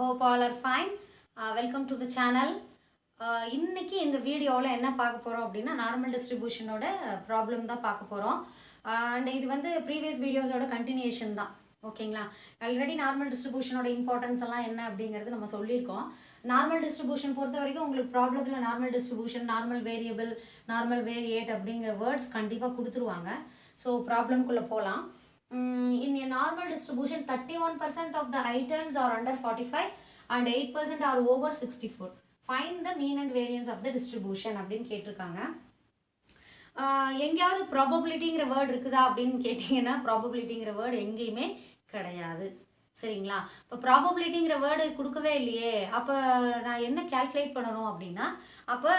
hope all are fine. Welcome to the channel. இன்னைக்கு இந்த வீடியோவில் என்ன பார்க்க போகிறோம் அப்படின்னா நார்மல் டிஸ்ட்ரிபியூஷனோட ப்ராப்ளம் தான் பார்க்க போகிறோம். அண்ட் இது வந்து ப்ரீவியஸ் வீடியோஸோட கண்டினியூஷன் தான். ஓகேங்களா? ஆல்ரெடி நார்மல் டிஸ்ட்ரிபியூஷனோட இம்பார்ட்டன்ஸ் எல்லாம் என்ன அப்படிங்கிறது நம்ம சொல்லியிருக்கோம். நார்மல் டிஸ்ட்ரிபியூஷன் பொறுத்த வரைக்கும் உங்களுக்கு ப்ராப்ளத்தில் normal distribution, normal variable, normal வேரியேட் அப்படிங்கிற வேர்ட்ஸ் கண்டிப்பாக கொடுத்துருவாங்க. ஸோ ப்ராப்ளம்குள்ளே போகலாம். In a normal distribution, 31% of the items are under 45 and 8% are over 64. Find the mean and variance of the distribution அப்படின்னு கேட்டிருக்காங்க. எங்கேயாவது ப்ராபபிலிட்டிங்கிற வேர்டு இருக்குதா அப்படின்னு கேட்டிங்கன்னா ப்ராபபிலிட்டிங்கிற வேர்டு எங்கேயுமே கிடையாது. சரிங்களா? இப்போ ப்ராபபிலிட்டிங்கிற வேர்டு கொடுக்கவே இல்லையே, அப்போ நான் என்ன கேல்குலேட் பண்ணணும் அப்படின்னா, அப்போ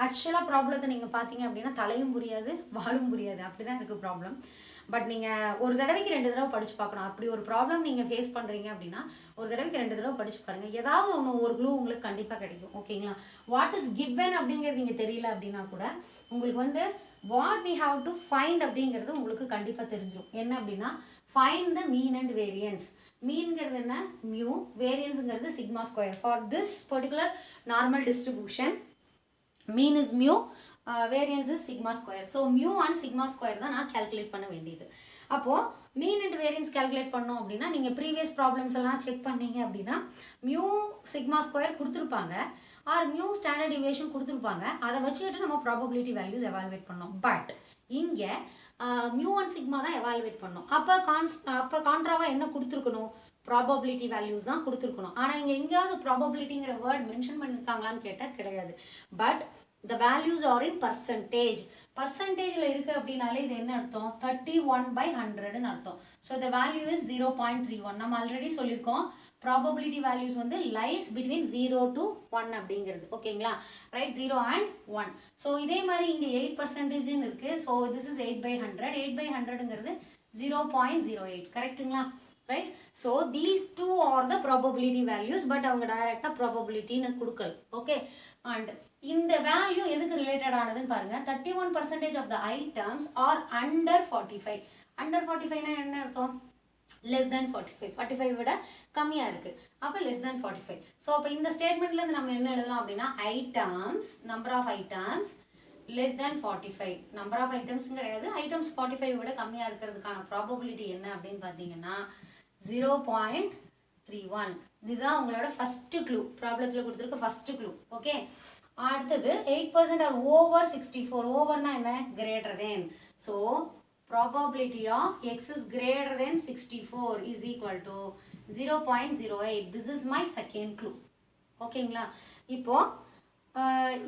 ஆக்சுவலாக ப்ராப்ளத்தை நீங்கள் பார்த்தீங்க அப்படின்னா தலையும் புரியாது வாழும் புரியாது, அப்படி தான் இருக்குது ப்ராப்ளம். பட் நீங்கள் ஒரு தடவைக்கு 2 தடவை படித்து பார்க்கணும். அப்படி ஒரு ப்ராப்ளம் நீங்கள் ஃபேஸ் பண்ணுறீங்க அப்படின்னா ஒரு தடவைக்கு 2 தடவை படித்து பாருங்கள். ஏதாவது ஒரு க்ளூ உங்களுக்கு கண்டிப்பாக கிடைக்கும். ஓகேங்களா? வாட் இஸ் கிவன் அப்படிங்கிறது நீங்கள் தெரியல அப்படின்னா கூட உங்களுக்கு வந்து what we have to find அப்படிங்கிறது உங்களுக்கு கண்டிப்பாக தெரிஞ்சிடும். என்ன அப்படின்னா find the mean and variance. மீன்கிறது என்ன? மியூ. வேரியன்ஸுங்கிறது sigma square. For this particular normal distribution mean is mu, variance is sigma square. So mu and sigma square தான் நான் கேல்குலேட் பண்ண வேண்டியது. அப்போது மீன் அண்ட் வேரியன்ஸ் கேல்குலேட் பண்ணோம் அப்படின்னா நீங்கள் ப்ரீவியஸ் ப்ராப்ளம்ஸ் எல்லாம் செக் பண்ணீங்க அப்படின்னா மியூ சிக்மா ஸ்கொயர் கொடுத்துருப்பாங்க, ஆர் மியூ ஸ்டாண்டர்ட் டிவியேஷன் கொடுத்துருப்பாங்க. அதை வச்சுக்கிட்டு நம்ம ப்ராபபிலிட்டி வேல்யூஸ் எவாலுவேட் பண்ணோம். பட் இங்கே மியூ அண்ட் சிக்மா தான் எவாலுவேட் பண்ணோம். அப்போ கான்ட்ராவாக என்ன கொடுத்துருக்கணும்? ப்ராபபிலிட்டி வேல்யூஸ் தான் கொடுத்துருக்கணும். ஆனால் இங்கே எங்கேயாவது ப்ராபபிலிட்டிங்கிற வேர்ட் மென்ஷன் பண்ணியிருக்காங்களான்னு கேட்டால் கிடையாது. But the values are in percentage. பர்சன்டேஜில் இருக்குது அப்படின்னாலே இது என்ன அர்த்தம்? 31/100ன்னு அர்த்தம். So the value is 0.31. நம்ம ஆல்ரெடி சொல்லியிருக்கோம் ப்ராபபிலிட்டி வேல்யூஸ் வந்து லைஸ் பிட்வீன் 0 to 1 அப்படிங்கிறது. ஓகேங்களா? Right, 0 and 1. ஸோ இதே மாதிரி இங்கே 8%ன்னு இருக்குது. So this is 8/100. 8/100ங்கிறது 0.08. கரெக்டுங்களா? Right. So these two are the probability values. But அவங்க டைரெக்டாக ப்ராபபிலிட்டின்னு கொடுக்கல. ஓகே. அண்ட் இந்த வேல்யூ எதுக்கு ரிலேட்டட் ஆனதுன்னு பாருங்க. 31% of the items are under 45. Under 45னா என்ன அர்த்தம்? Less than 45. 45 விட கம்மியாக இருக்குது. அப்போ லெஸ் தேன் 45. ஸோ அப்போ இந்த ஸ்டேட்மெண்ட்லேருந்து நம்ம என்ன எழுதலாம் அப்படின்னா items, number of items less than 45. Number of ஐட்டம்ஸும் கிடையாது, ஐட்டம்ஸ் 45 விட கம்மியாக இருக்கிறதுக்கான ப்ராபபிலிட்டி என்ன அப்படின்னு பார்த்தீங்கன்னா 0.31. இதுதான் உங்களோட ஃபஸ்ட்டு க்ளூ. ப்ராப்ளத்தில் கொடுத்துருக்க ஃபஸ்ட்டு க்ளூ. ஓகே. அடுத்தது 8% ஆர் ஓவர் 64. ஓவர்னா என்ன? Greater then. So probability of x is greater than 64 is equal to 0.08. This is my second clue. ஓகேங்களா? இப்போது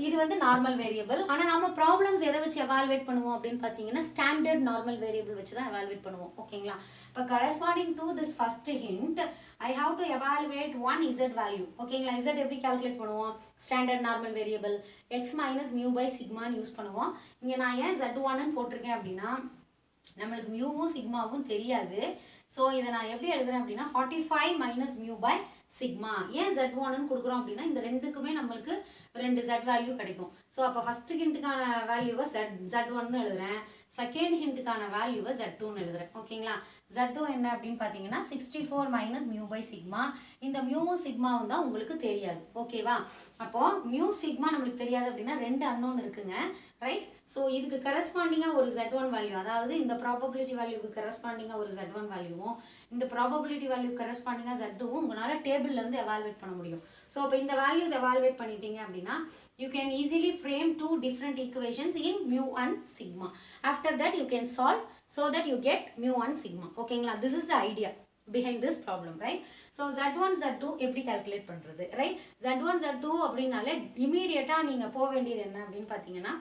இது வந்து நார்மல் வேரியபிள். ஆனால் நம்ம ப்ராப்ளம்ஸ் எதை வச்சு எவாலுவேட் பண்ணுவோம் அப்படின்னு பார்த்தீங்கன்னா ஸ்டாண்டர்ட் நார்மல் வேரியபிள் வச்சு தான் எவாலுவேட் பண்ணுவோம். ஓகேங்களா? இப்போ corresponding to this first hint I have to evaluate one Z value. ஓகேங்களா? இசட் எப்படி கால்குலேட் பண்ணுவோம்? Standard normal variable X minus mu by சிக்மான்னு யூஸ் பண்ணுவோம். இங்கே நான் ஏன் Z1ன்னு போட்டிருக்கேன் அப்படின்னா நம்மளுக்கு மியூவும் சிக்மாவும் தெரியாது. ஸோ இதை நான் எப்படி எழுதுறேன் அப்படின்னா 45 மைனஸ் மியூ பை சிக்மா. ஏன் Z1ன்னு கொடுக்குறோம் அப்படின்னா இந்த ரெண்டுக்குமே நம்மளுக்கு 2 Z வேல்யூ கிடைக்கும். ஸோ அப்போ ஃபஸ்ட்டு ஹிண்ட்டுக்கான வேல்யூவை Z1ன்னு எழுதுறேன், செகண்ட் ஹிண்ட்டுக்கான வேல்யூவை Z2ன்னு எழுதுறேன். ஓகேங்களா? Z2 என்ன அப்படின்னு பார்த்தீங்கன்னா 64 மைனஸ் மியூ பை சிக்மா. இந்த மியூவும் சிக்மாவும் தான் உங்களுக்கு தெரியாது. ஓகேவா? அப்போது மியூ சிக்மா நம்மளுக்கு தெரியாது அப்படின்னா 2 அன்னோன் இருக்குங்க. ரைட். ஸோ இதுக்கு கரஸ்பாண்டிங்காக ஒரு Z1 வேல்யூ, அதாவது இந்த ப்ராபபிலிட்டி வேல்யூக்கு கரஸ்பாண்டிங்காக ஒரு Z1 வேல்யூவும் இந்த ப்ராபபிலிட்டி வேல்யூ கரஸ்பாண்டிங்காக Z2வும் உங்களால் டேபிள்லேருந்து எவாலுவேட் பண்ண முடியும். ஸோ அப்போ இந்த வேல்யூஸ் எவாலுவேட் பண்ணிட்டீங்க அப்படின்னா you can easily frame 2 different equations in mu and sigma. After that you can solve so that you get mu and sigma. ஓகேங்களா? This is the idea behind this problem, right? So Z1 Z2 எப்படி calculate பண்ணுறது? Right. Z1 Z2 அப்படின்னாலே இமீடியட்டாக நீங்கள் போக வேண்டியது என்ன அப்படின்னு பார்த்தீங்கன்னா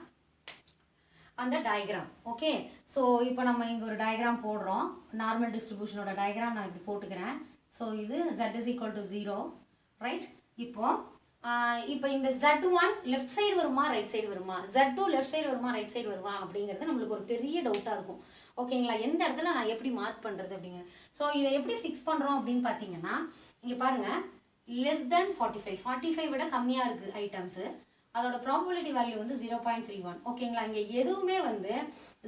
அந்த டயக்ராம். ஓகே. ஸோ இப்போ நம்ம இங்கே ஒரு டயக்ராம் போடுறோம். நார்மல் டிஸ்ட்ரிபியூஷனோட டயக்ராம் நான் இப்படி போட்டுக்கிறேன். ஸோ இது Z is equal to 0. Right. இப்போ இந்த Z1 லெஃப்ட் சைடு வருமா ரைட் சைடு வருமா, Z2 லெஃப்ட் சைடு வருமா ரைட் சைடு வருமா அப்படிங்கிறது நம்மளுக்கு ஒரு பெரிய டவுட்டாக இருக்கும். ஓகேங்களா? எந்த இடத்துல நான் எப்படி மார்க் பண்ணுறது அப்படிங்க. ஸோ இதை எப்படி ஃபிக்ஸ் பண்ணுறோம் அப்படின்னு பார்த்தீங்கன்னா இங்கே பாருங்கள், லெஸ் தேன் 45. 45 விட கம்மியாக இருக்குது ஐட்டம்ஸு. அதோட ப்ராபபிலிட்டி வேல்யூ வந்து 0.31. ஓகேங்களா, இங்கே எதுவுமே வந்து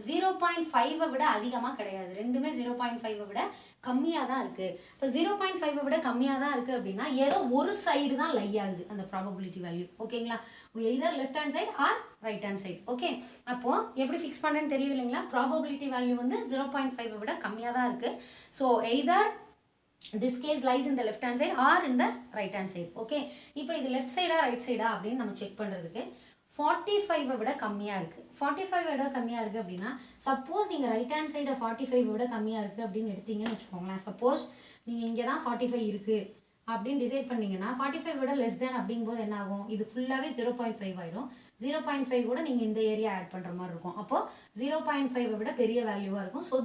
0.5 விட அதிகமாக கிடையாது, ரெண்டுமே 0.5 விட கம்மியாக தான் இருக்குது. இப்போ 0.5 விட கம்மியாக தான் இருக்குது அப்படின்னா ஏதோ ஒரு சைடு தான் லை ஆகுது அந்த ப்ராபபிலிட்டி வேல்யூ. ஓகேங்களா, either left hand side or right hand side. Okay, அப்போது எப்படி ஃபிக்ஸ் பண்ணுறேன்னு தெரியுது இல்லைங்களா? ப்ராபபிலிட்டி வேல்யூ வந்து 0.5 விட கம்மியாக தான் இருக்குது. So either this case lies in the left hand side or in the right hand side. Okay, இப்போ இது லெஃப்ட் சைடா ரைட் சைடா அப்படின்னு நம்ம செக் பண்ணுறதுக்கு 45 விட கம்மியாக இருக்குது. 45 விட கம்மியாக இருக்குது அப்படின்னா சப்போஸ் நீங்கள் ரைட் ஹேண்ட் சைடை 45 விட கம்மியாக இருக்குது அப்படின்னு எடுத்தீங்கன்னு வச்சுக்கோங்களேன். சப்போஸ் நீங்கள் இங்கே தான் 45 இருக்குது அப்படின்னு டிசைட் பண்ணிங்கன்னா 45 விட லெஸ் தேன் அப்படிங்கும்போது என்ன ஆகும், இது ஃபுல்லாகவே 0.5 ஆயிடும். 0.5 கூட நீங்கள் இந்த ஏரியா ஆட் பண்ணுற மாதிரி இருக்கும். அப்போது 0.5 விட பெரிய வேல்யூவாக இருக்கும். ஸோ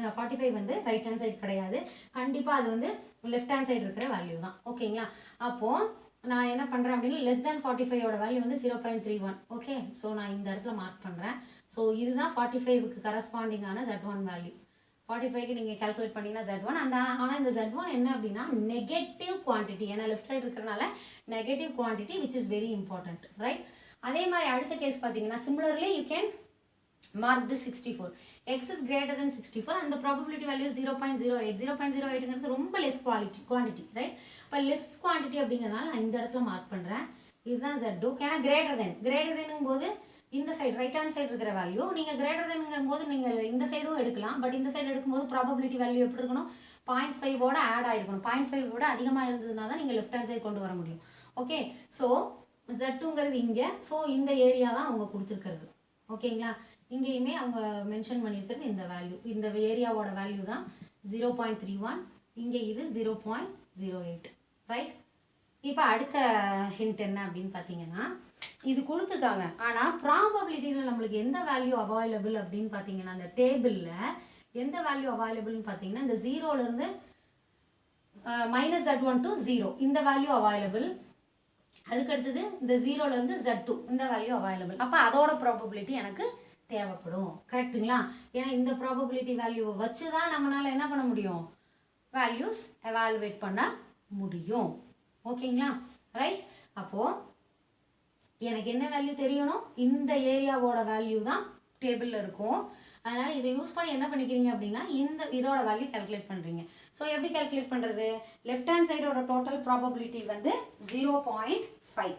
45 வந்து ரைட் ஹேண்ட் சைடு கிடையாது, கண்டிப்பாக அது வந்து லெஃப்ட் ஹேண்ட் சைடு இருக்கிற வேல்யூ தான். ஓகேங்களா, அப்போது நான் என்ன பண்ணுறேன் அப்படின்னா லெஸ் தேன் 45 வேல்யூ வந்து 0.31. ஓகே, ஸோ நான் இந்த இடத்துல மார்க் பண்ணுறேன். ஸோ இதுதான் 45க்கு கரஸ்பாண்டிங்கான Z1 வேல்யூ. 45க்கு நீங்கள் கால்குலேட் பண்ணிங்கன்னா Z1. ஆனால் இந்த Z1 என்ன அப்படின்னா நெகட்டிவ் குவான்டிட்டி, ஏன்னா லெஃப்ட் சைடு இருக்கிறனால negative quantity which is very important, right? அதே மாதிரி அடுத்த கேஸ் பார்த்தீங்கன்னா similarly you can mark this 64. X is greater than 64 and the probability value is 0.08. 0.08ங்கிறது ரொம்ப லெஸ் குவான்டிட்டி, ரைட்? இப்போ லெஸ் குவான்டிட்டி அப்படிங்கிறனால நான் இந்த இடத்துல மார்க் பண்ணுறேன். இதுதான் Z2. ஏன்னா கிரேட்டர் தேனுங்கும் போது இந்த சைடு ரைட் ஹேண்ட் சைடு இருக்கிற வேல்யூ, நீங்கள் கிரேட்டர் தேனுங்கும் போது நீங்கள் இந்த சைடும் எடுக்கலாம். பட் இந்த சைடு எடுக்கும்போது ப்ராபபிலிட்டி வேல்யூ எப்படி இருக்கணும், 0.5 ஆட் ஆகிருக்கணும். 0.5 விட அதிகமாக இருந்ததுனா தான் நீங்கள் லெஃப்ட் ஹேண்ட் சைடு கொண்டு வர முடியும். ஓகே, ஸோ Z2ங்கிறது இங்கே. ஸோ இந்த ஏரியா தான் அவங்க கொடுத்துருக்கிறது. ஓகேங்களா, இங்கேயுமே அவங்க மென்ஷன் பண்ணியிருக்கிறது இந்த வேல்யூ, இந்த ஏரியாவோட வேல்யூ தான் 0.31. இங்கே இது 0.08, ரைட்? இப்போ அடுத்த ஹிண்ட் என்ன அப்படின்னு பார்த்தீங்கன்னா இது கொடுத்துருக்காங்க. ஆனால் ப்ராபபிலிட்டியில் நம்மளுக்கு எந்த வேல்யூ அவைலபிள் அப்படின்னு பார்த்தீங்கன்னா அந்த டேபிளில் எந்த வேல்யூ அவைலபிள்னு பார்த்தீங்கன்னா இந்த 0லேருந்து -Z1 to 0 இந்த வேல்யூ அவைலபிள். அதுக்கடுத்தது இந்த 0லேருந்து Z2 இந்த வேல்யூ அவைலபிள். அப்போ அதோட ப்ராபபிலிட்டி எனக்கு தேவைப்படும், கரெக்டுங்களா? ஏன்னா இந்த ப்ராபபிலிட்டி வேல்யூவை வச்சு தான் நம்மளால் என்ன பண்ண முடியும், வேல்யூஸ் எவாலுவேட் பண்ண முடியும். ஓகேங்களா, ரைட்? அப்போது எனக்கு என்ன வேல்யூ தெரியணும், இந்த ஏரியாவோட வேல்யூ தான் டேபிளில் இருக்கும். அதனால் இதை யூஸ் பண்ணி என்ன பண்ணிக்கிறீங்க அப்படின்னா இதோட வேல்யூ கால்குலேட் பண்ணுறீங்க. ஸோ எப்படி கால்குலேட் பண்ணுறது, லெஃப்ட் ஹேண்ட் சைடோட டோட்டல் ப்ராபபிலிட்டி வந்து 0.5.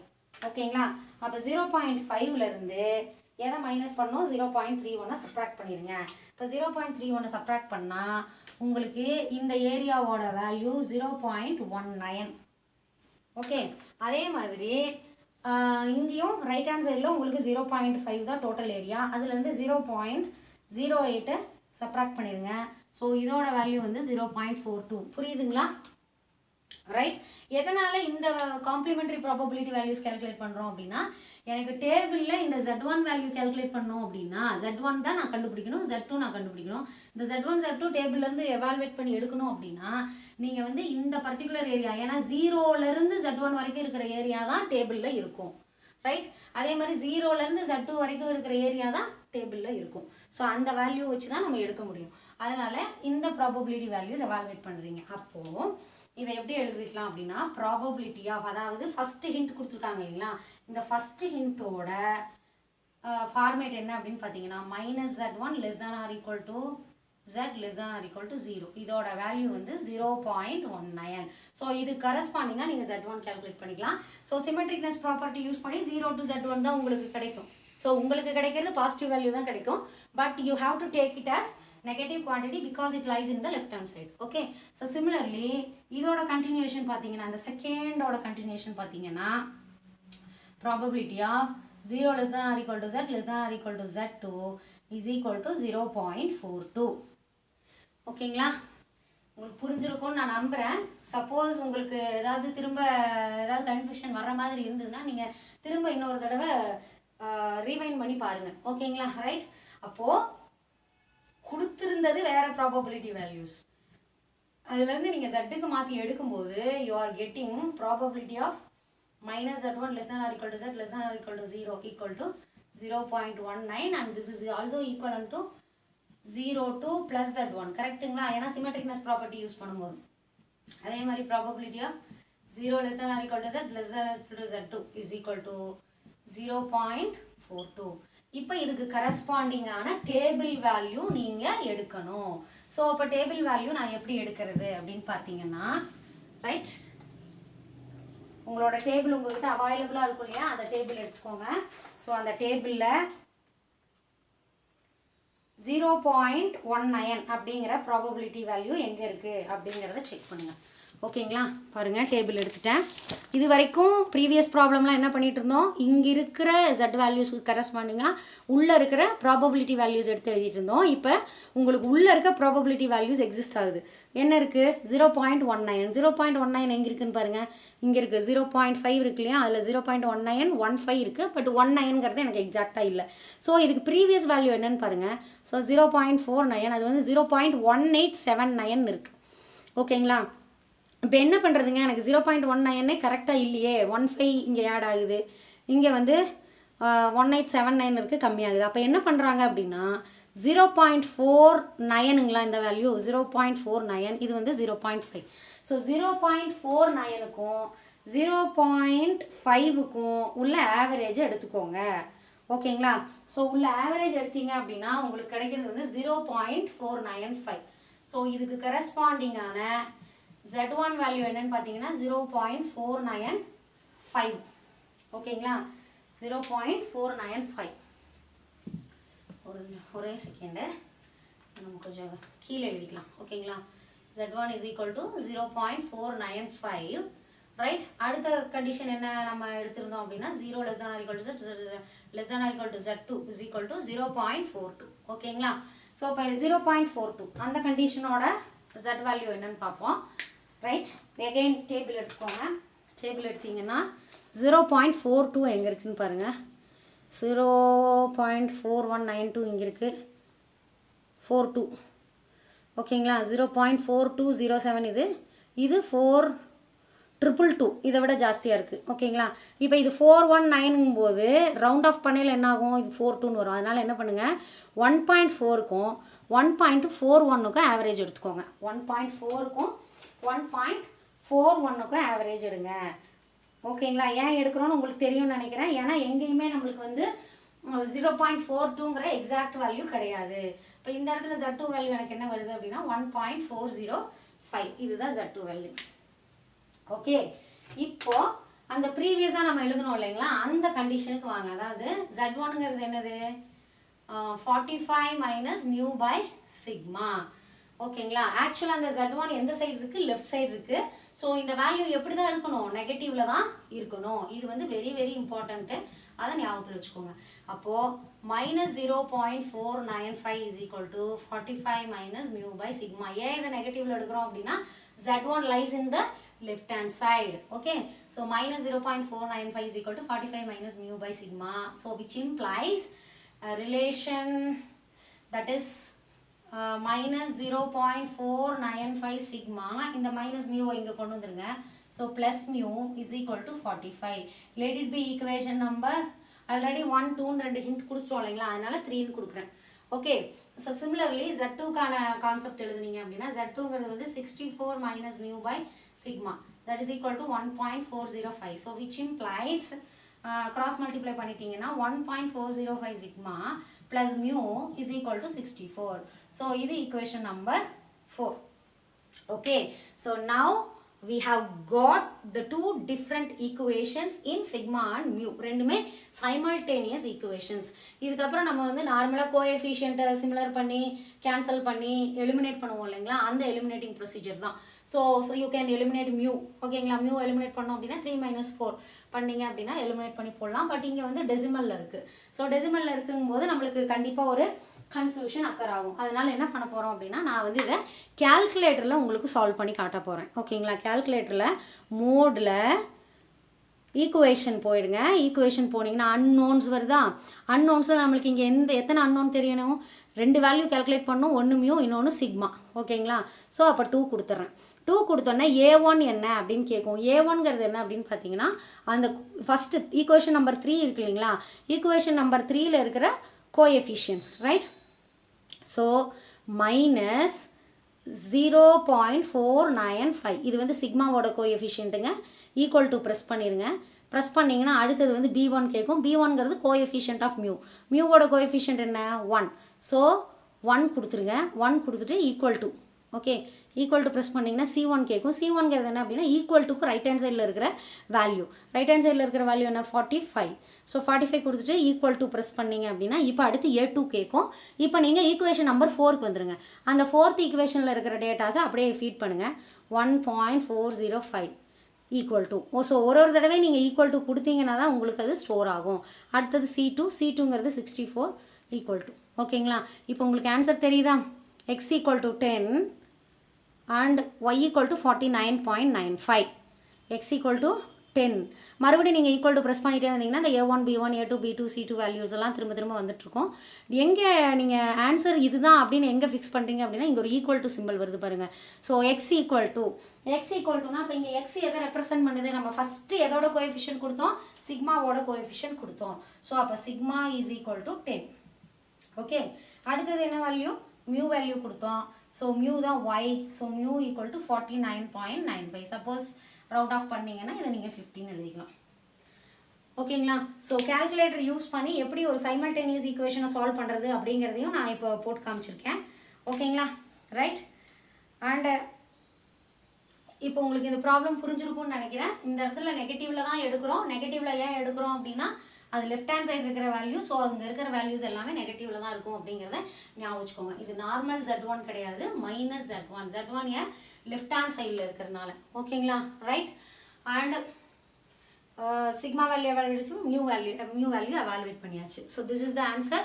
ஓகேங்களா, அப்போ 0.5லேருந்து எதை மைனஸ் பண்ணோம், 0.31 சப்ராக்ட் பண்ணிடுங்க. இப்போ 0.31 சப்ராக்ட் பண்ணால் உங்களுக்கு இந்த ஏரியாவோட வேல்யூ 0.19. ஓகே, அதே மாதிரி இங்கேயும் ரைட் ஹேண்ட் சைடில் உங்களுக்கு 0.5 தான் டோட்டல் ஏரியா. அதுலேருந்து 0.08 சப்ராக்ட் பண்ணிடுங்க. ஸோ இதோட வேல்யூ வந்து 0.42. புரியுதுங்களா, ரைட்? எதனால் இந்த காம்ப்ளிமெண்ட்ரி ப்ராபபிலிட்டி வேல்யூஸ் கேல்குலேட் பண்ணுறோம் அப்படின்னா எனக்கு டேபிளில் இந்த Z1 வேல்யூ கேல்குலேட் பண்ணோம் அப்படின்னா Z1 தான் நான் கண்டுபிடிக்கணும், Z2 நான் கண்டுபிடிக்கணும். இந்த Z1 Z2 டேபிள்லேருந்து எவால்வேட் பண்ணி எடுக்கணும் அப்படின்னா நீங்கள் வந்து இந்த பர்டிகுலர் ஏரியா, ஏன்னா 0லேருந்து Z1 வரைக்கும் இருக்கிற ஏரியா தான் டேபிளில் இருக்கும், ரைட்? அதே மாதிரி 0லேருந்து Z2 வரைக்கும் இருக்கிற ஏரியா தான் டேபிளில் இருக்கும். ஸோ அந்த வேல்யூ வச்சு தான் நம்ம எடுக்க முடியும். அதனால் இந்த ப்ராபபிலிட்டி வேல்யூஸ் எவால்வேட் பண்ணுறீங்க. அப்போது இதை எப்படி எழுதிக்கலாம் அப்படின்னா ப்ராபபிலிட்டி ஆஃப், அதாவது ஃபஸ்ட்டு ஹிண்ட் கொடுத்துருக்காங்க இல்லைங்களா, இந்த ஃபஸ்ட்டு ஹிண்ட்டோட ஃபார்மேட் என்ன அப்படின்னு பார்த்தீங்கன்னா -Z1 <= Z <= 0. இதோட வேல்யூ வந்து 0.19. ஸோ இது கரஸ்பாண்டிங்காக நீங்கள் Z1 கேல்குலேட் பண்ணிக்கலாம். ஸோ சிமெட்ரிக்னஸ் ப்ராப்பர்ட்டி யூஸ் பண்ணி 0 to Z1 தான் உங்களுக்கு கிடைக்கும். ஸோ உங்களுக்கு கிடைக்கிறது பாசிட்டிவ் வேல்யூ தான் கிடைக்கும். But you have to take it as negative quantity because it lies in the left hand side. Okay, so similarly இதோட continuation பார்த்தீங்கன்னா அந்த செகண்டோட continuation பார்த்தீங்கன்னா probability of 0 <= Z <= Z2 is equal to 0.42. ஓகேங்களா, உங்களுக்கு புரிஞ்சிருக்கும்னு நான் நம்புகிறேன். சப்போஸ் உங்களுக்கு திரும்ப ஏதாவது கன்ஃபியூஷன் வர்ற மாதிரி இருந்ததுன்னா நீங்கள் திரும்ப இன்னொரு தடவை ரீவைண்ட் பண்ணி பாருங்கள். ஓகேங்களா, ரைட்? அப்போது கொடுத்துருந்தது வேறு ப்ராபபிலிட்டி வேல்யூஸ், அதுலேருந்து நீங்கள் Z மாற்றி எடுக்கும்போது you are getting probability of -Z1 <= Z <= 0 equal to 0.19 and this is also equivalent to 0 plus Z1. கரெக்டுங்களா, ஏன்னா சிமெட்ரிக்னஸ் ப்ராப்பர்ட்டி யூஸ் பண்ணும்போது. அதே மாதிரி probability of 0 <= Z <= Z2 is equal to 0.42. இப்போ இதுக்கு கரஸ்பாண்டிங்கான டேபிள் வேல்யூ நீங்கள் எடுக்கணும். ஸோ அப்போ டேபிள் வேல்யூ நான் எப்படி எடுக்கிறது அப்படின்னு பார்த்தீங்கன்னா, ரைட், உங்களோட டேபிள் உங்கள்கிட்ட அவைலபிளாக இருக்கும் இல்லையா, அந்த டேபிள் எடுத்துக்கோங்க. ஸோ அந்த டேபிளில் 0.19 அப்படிங்கிற ப்ராபபிலிட்டி வேல்யூ எங்கே இருக்குது அப்படிங்கிறத செக் பண்ணுங்கள். ஓகேங்களா, பாருங்கள் டேபிள் எடுத்துட்டேன். இது வரைக்கும் ப்ரீவியஸ் ப்ராப்ளம்லாம் என்ன பண்ணிகிட்டு இருந்தோம், இங்கே இருக்கிற Z வேல்யூஸ்க்கு கரஸ்பாண்டிங்காக உள்ளே இருக்கிற ப்ராபபிலிட்டி வேல்யூஸ் எடுத்து எழுதிட்டு இருந்தோம். இப்போ உங்களுக்கு உள்ளே இருக்க ப்ராபபிலிட்டி வேல்யூஸ் எக்ஸிஸ்ட் ஆகுது. என்ன இருக்குது, 0.19. 0.19 எங்கே இருக்குதுன்னு பாருங்கள், இங்கே இருக்குது. 0.5 இருக்கு இல்லையா, அதில் 0.1915 இருக்குது. பட் 19ங்கிறது எனக்கு எக்ஸாக்டாக இல்லை. ஸோ இதுக்கு ப்ரீவியஸ் வேல்யூ என்னன்னு பாருங்கள். ஸோ 0.49, அது வந்து 0.1879 இருக்குது. ஓகேங்களா, இப்போ என்ன பண்ணுறதுங்க, எனக்கு 0.19 கரெக்டாக இல்லையே, 15 இங்கே ஆட் ஆகுது, இங்கே வந்து 1879 இருக்குது, கம்மியாகுது. அப்போ என்ன பண்ணுறாங்க அப்படின்னா 0.49ங்களா இந்த வேல்யூ, 0.49, இது வந்து 0.5. ஸோ 0.49க்கும் 0.5க்கும் உள்ள ஆவரேஜை எடுத்துக்கோங்க. ஓகேங்களா, ஸோ உள்ள ஆவரேஜ் எடுத்தீங்க அப்படின்னா உங்களுக்கு கிடைக்கிறது வந்து 0.495. ஸோ இதுக்கு கரஸ்பாண்டிங்கான Z1 வேல்யூ என்னன்னு பார்த்தீங்கன்னா 0.495. ஓகேங்களா, 0.495. ஒரே செகண்டு நம்ம கொஞ்சம் கீழே எழுதிக்கலாம். ஓகேங்களா, Z1 is equal to 0.495. Right, அடுத்த கண்டிஷன் என்ன நம்ம எடுத்திருந்தோம் அப்படின்னா 0 less than or equal to Z, less than or equal to Z2 is equal to 0.42. ஓகேங்களா, ஸோ இப்போ 0.42 அந்த கண்டிஷனோட Z வேல்யூ என்னன்னு பார்ப்போம். ரைட், எகைன் டேபிள் எடுத்துக்கோங்க. டேபிள் எடுத்தீங்கன்னா 0.42 எங்கே இருக்குதுன்னு பாருங்கள். 0.4192 இங்கே இருக்குது, 42. ஓகேங்களா, 0.4207 இது 4222, இதை விட ஜாஸ்தியாக இருக்குது. ஓகேங்களா, இப்போ இது 419ங்கும் போது ரவுண்ட் ஆஃப் பண்ணையில் என்ன ஆகும், இது 42ன்னு வரும். அதனால் என்ன பண்ணுங்கள், 1.4க்கும் 1.41க்கும் ஆவரேஜ் எடுத்துக்கோங்க. 1.4க்கும் 1.41க்கும் ஆவரேஜ் எடுங்க. ஓகேங்களா, ஏன் எடுக்கிறோன்னு உங்களுக்கு தெரியும்னு நினைக்கிறேன். ஏன்னா எங்கேயுமே நம்மளுக்கு வந்து 0.42ங்கிற எக்ஸாக்ட் வேல்யூ கிடையாது. இப்போ இந்த இடத்துல Z2 வேல்யூ எனக்கு என்ன வருது அப்படின்னா 1.405, இதுதான் Z2 வேல்யூ. ஓகே, இப்போ அந்த ப்ரீவியஸாக நம்ம எழுதணும் இல்லைங்களா, அந்த கண்டிஷனுக்கு வாங்க. அதாவது Z1ங்கிறது என்னது, 45 மைனஸ் மியூ பை சிக்மா. ஓகேங்களா, ஆக்சுவலாக அந்த Z1 எந்த சைடு இருக்குது, லெஃப்ட் சைடு இருக்குது. ஸோ இந்த வேல்யூ எப்படி தான் இருக்கணும், நெகட்டிவில் தான் இருக்கணும். இது வந்து வெரி வெரி இம்பார்ட்டண்ட்டு, அதை ஞாபகத்தில் வச்சுக்கோங்க. அப்போது minus 0.495 is equal to 45 minus mu by sigma. ஏன் இதை நெகட்டிவில் எடுக்கிறோம் அப்படின்னா Z1 lies in the left hand side. Okay, so minus 0.495 is equal to 45 minus mu by sigma. So which implies a relation that is minus 0.495 sigma. In the minus mu inga kondu vandrunga. So plus mu is equal to 45. Let it be equation number. Already 1 2 2 hint kuduchom illengla, adanaala 3 nu kudukren. Okay, so similarly Z2 கான concept எழுதுனீங்க அப்படின்னா Z2ங்கிறது வந்து 64 minus mu by sigma, that is equal to 1.405. so which implies cross multiply பண்ணிட்டீங்கன்னா 1.405 sigma plus mu is equal to 64. so இது equation number 4. okay, so now we have got the two different equations in sigma and mu. ரெண்டுமே simultaneous equations. இதுக்கப்புறம் நம்ம வந்து நார்மலாக கோஎஃபிஷியன்ட்டை similar பண்ணி cancel பண்ணி eliminate பண்ணுவோம் இல்லைங்களா, அந்த எலிமினேட்டிங் ப்ரொசீஜர் தான். So you can eliminate mu. ஓகேங்களா, மியூ எலிமினேட் பண்ணோம் அப்படின்னா 3 minus 4 பண்ணிங்க அப்படின்னா எலிமினேட் பண்ணி போடலாம். பட் இங்கே வந்து டெசிமலில் இருக்குது. ஸோ டெசிமலில் இருக்கும்போது நம்மளுக்கு கண்டிப்பாக ஒரு கன்ஃபியூஷன் அக்கர் ஆகும். அதனால என்ன பண்ண போகிறோம் அப்படின்னா நான் வந்து இதை கேல்குலேட்டரில் உங்களுக்கு சால்வ் பண்ணி காட்ட போகிறேன். ஓகேங்களா, கேல்குலேட்டரில் மோடில் ஈக்குவேஷன் போயிடுங்க. ஈக்குவேஷன் போனீங்கன்னா அன்னோன்ஸ் வருதா, அன்னோன்ஸில் நம்மளுக்கு இங்கே எத்தனை அன்னோன் தெரியணும், 2 வேல்யூ கேல்குலேட் பண்ணணும், ஒன்று மியூ இன்னொன்று சிக்மா. ஓகேங்களா, ஸோ அப்போ 2 கொடுத்துட்றேன். 2 கொடுத்தோன்னா A1 என்ன அப்படின்னு கேட்கும். A1ங்கிறது என்ன அப்படின்னு பார்த்தீங்கன்னா அந்த ஃபஸ்ட்டு ஈக்குவேஷன் நம்பர் 3 இருக்கு இல்லைங்களா, ஈக்குவேஷன் நம்பர் 3ல் இருக்கிற கோஎஃபிஷியன்ஸ். ரைட், ஸோ மைனஸ் 0.495 இது வந்து சிக்மாவோட கோஎஃபிஷியன்ட்டுங்க. ஈக்குவல் டு ப்ரெஸ் பண்ணிடுங்க. ப்ரெஸ் பண்ணிங்கன்னா அடுத்தது வந்து B1 கேட்கும். B1ங்கிறது கோஎஃபிஷியன்ட் ஆஃப் மியூ. மியூவோட கோஎஃபிஷியன்ட் என்ன 1. ஸோ 1 கொடுத்துருங்க. 1 கொடுத்துட்டு equal to okay equal to press பண்ணிங்கன்னா C1 கேட்கும். C1ங்கிறது என்ன அப்படின்னா ஈக்குவல் டுக்கு ரைட் ஹேண்ட் சைடில் இருக்கிற வேல்யூ. ரைட் ஹேண்ட் சைடில் இருக்கிற வேல்யூ என்ன 45. ஸோ 45 கொடுத்துட்டு ஈக்குவல் டு ப்ரெஸ் பண்ணிங்க அப்படின்னா இப்போ அடுத்து A2 கேட்கும். இப்போ நீங்கள் ஈக்குவேஷன் நம்பர் 4க்கு வந்துடுங்க. அந்த 4th ஈக்குவேஷனில் இருக்கிற டேட்டாஸை அப்படியே ஃபீட் பண்ணுங்கள். 1.405 ஈக்குவல் டு ஸோ ஒரு தடவை நீங்கள் ஈக்குவல் டு கொடுத்தீங்கன்னா தான் உங்களுக்கு அது ஸ்டோர் ஆகும். அடுத்தது C2ங்கிறது 64 ஈக்குவல் டு ஓகேங்களா. இப்போ உங்களுக்கு ஆன்சர் தெரியுதா? x equal to 10 and y equal to 49.95. x equal to 10 மறுபடியும் நீங்கள் ஈக்குவல் டு ப்ரெஸ் பண்ணிகிட்டே வந்தீங்கன்னா இந்த A1 B1 A2 B2 C2 values எல்லாம் திரும்ப திரும்ப வந்துட்டுருக்கோம். எங்கே நீங்கள் ஆன்சர் இதுதான் அப்படின்னு எங்கே ஃபிக்ஸ் பண்ணுறீங்க அப்படின்னா இங்கே ஒரு ஈக்குவல் டு சிம்பிள் வருது பாருங்கள். ஸோ எக்ஸ் ஈக்குவல் டுனா இப்போ இங்கே எக்ஸ் எதை ரெப்ரசென்ட் பண்ணுது? நம்ம ஃபஸ்ட்டு எதோட கோஎஃபிஷியன்ட் கொடுத்தோம்? சிக்மாவோட கோஎஃபிஷியன்ட் கொடுத்தோம். ஸோ அப்போ sigma is equal to 10. Okay அடுத்தது என்ன வேல்யூ? மியூ வேல்யூ கொடுத்தோம். ஸோ மியூ தான் Y. So mu equal to 49.95. Suppose round off பண்ணிங்கன்னா இதை நீங்கள் 15 எழுதிக்கலாம். ஓகேங்களா. ஸோ கேல்குலேட்டர் யூஸ் பண்ணி எப்படி ஒரு சைமல்டேனியஸ் ஈக்குவேஷனை சால்வ் பண்ணுறது அப்படிங்கிறதையும் நான் இப்போ போட்டு காமிச்சிருக்கேன். ஓகேங்களா ரைட். அண்டு இப்போ உங்களுக்கு இந்த ப்ராப்ளம் புரிஞ்சிருக்கும்னு நினைக்கிறேன். இந்த இடத்துல நெகட்டிவில் தான் எடுக்கிறோம். நெகட்டிவில் ஏன் எடுக்கிறோம் அப்படின்னா அது லெஃப்ட் ஹேண்ட் சைடு இருக்கிற வேல்யூ. ஸோ அங்கே இருக்கிற வேல்யூஸ் எல்லாமே நெகட்டிவில் தான் இருக்கும் அப்படிங்கிறத ஞாபகம் வச்சுக்கோங்க. இது நார்மல் Z1 கிடையாது, மைனஸ் Z1. Z1 ஏன் லெஃப்ட் ஹேண்ட் சைடில் இருக்கிறதுனால. ஓகேங்களா right. And sigma value evaluate mu value evaluate பண்ணியாச்சு. So this is the answer.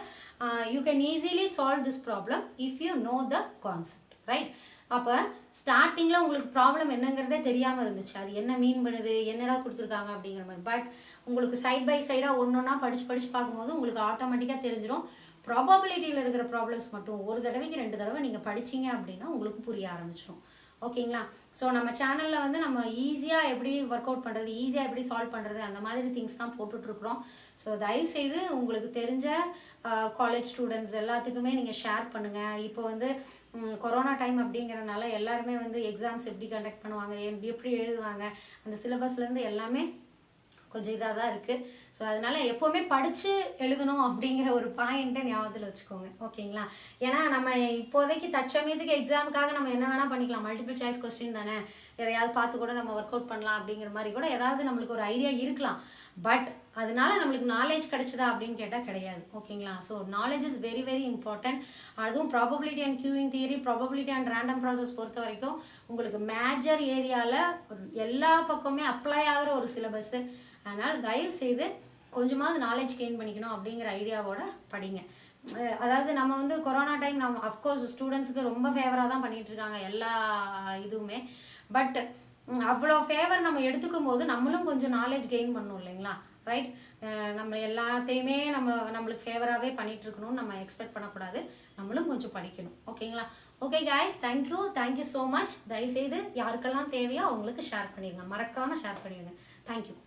You can easily solve this problem if you know the concept right. அப்போ ஸ்டார்டிங்கில் உங்களுக்கு problem என்னங்கிறதே தெரியாமல் இருந்துச்சு. அது என்ன மீன் பண்ணுது, என்னடா கொடுத்துருக்காங்க அப்படிங்கிற மாதிரி. பட் உங்களுக்கு சைட் பை சைடாக ஒன்றா படித்து பார்க்கும்போது உங்களுக்கு ஆட்டோமேட்டிக்காக தெரிஞ்சிடும். ப்ராபபிலிட்டியில் இருக்கிற ப்ராப்ளம்ஸ் மட்டும் ஒரு தடவைக்கு 2 தடவை நீங்கள் படிச்சிங்க அப்படின்னா உங்களுக்கு புரிய ஆரம்பிச்சிடும். ஓகேங்களா. ஸோ நம்ம சேனலில் வந்து நம்ம ஈஸியாக எப்படி ஒர்க் அவுட் பண்ணுறது, ஈஸியாக எப்படி சால்வ் பண்ணுறது அந்த மாதிரி திங்ஸ் தான் போட்டுட்ருக்குறோம். ஸோ தயவுசெய்து உங்களுக்கு தெரிஞ்ச காலேஜ் ஸ்டூடெண்ட்ஸ் எல்லாத்துக்குமே நீங்கள் ஷேர் பண்ணுங்கள். இப்போ வந்து கொரோனா டைம் அப்படிங்கிறனால எல்லாருமே வந்து எக்ஸாம்ஸ் எப்படி கண்டக்ட் பண்ணுவாங்க, எப்படி எழுதுவாங்க, அந்த சிலபஸ்லேருந்து எல்லாமே கொஞ்சம் இதாக தான் இருக்குது. ஸோ அதனால் எப்போவுமே படித்து எழுதணும் அப்படிங்கிற ஒரு பாயிண்ட்டை ஞாபகத்தில் வச்சுக்கோங்க. ஓகேங்களா. ஏன்னா நம்ம இப்போதைக்கு தற்சமயத்துக்கு எக்ஸாமுக்காக நம்ம என்ன வேணால் பண்ணிக்கலாம். மல்டிபிள் சாய்ஸ் கொஸ்டின் தானே, எதையாவது பார்த்து கூட நம்ம ஒர்க் அவுட் பண்ணலாம் அப்படிங்கிற மாதிரி கூட ஏதாவது நம்மளுக்கு ஒரு ஐடியா இருக்கலாம். பட் அதனால நம்மளுக்கு நாலேஜ் கிடைச்சதா அப்படின்னு கேட்டால் கிடையாது. ஓகேங்களா. So knowledge is very very important. அதுவும் probability and queueing theory, probability and random process பொறுத்த வரைக்கும் உங்களுக்கு மேஜர் ஏரியாவில் எல்லா பக்கமே அப்ளை ஆகிற ஒரு சிலபஸ்ஸு. அதனால் தயவுசெய்து கொஞ்சமாவது நாலேஜ் கெயின் பண்ணிக்கணும் அப்படிங்கிற ஐடியாவோட படிங்க. அதாவது நம்ம வந்து கொரோனா டைம் நம்ம அஃப்கோர்ஸ் ஸ்டூடெண்ட்ஸுக்கு ரொம்ப ஃபேவராக தான் பண்ணிகிட்ருக்காங்க எல்லா இதுவுமே. பட் அவ்வளோ ஃபேவர் நம்ம எடுத்துக்கும் போது நம்மளும் கொஞ்சம் நாலேஜ் கெயின் பண்ணணும் இல்லைங்களா ரைட். நம்ம எல்லாத்தையுமே நம்மளுக்கு ஃபேவராகவே பண்ணிகிட்ருக்கணும்னு நம்ம எக்ஸ்பெக்ட் பண்ணக்கூடாது. நம்மளும் கொஞ்சம் படிக்கணும். ஓகேங்களா. Okay guys, thank you so much. தயவுசெய்து யாருக்கெல்லாம் தேவையோ அவங்களுக்கு ஷேர் பண்ணிடுங்க, மறக்காமல் ஷேர் பண்ணிடுங்க. தேங்க்யூ.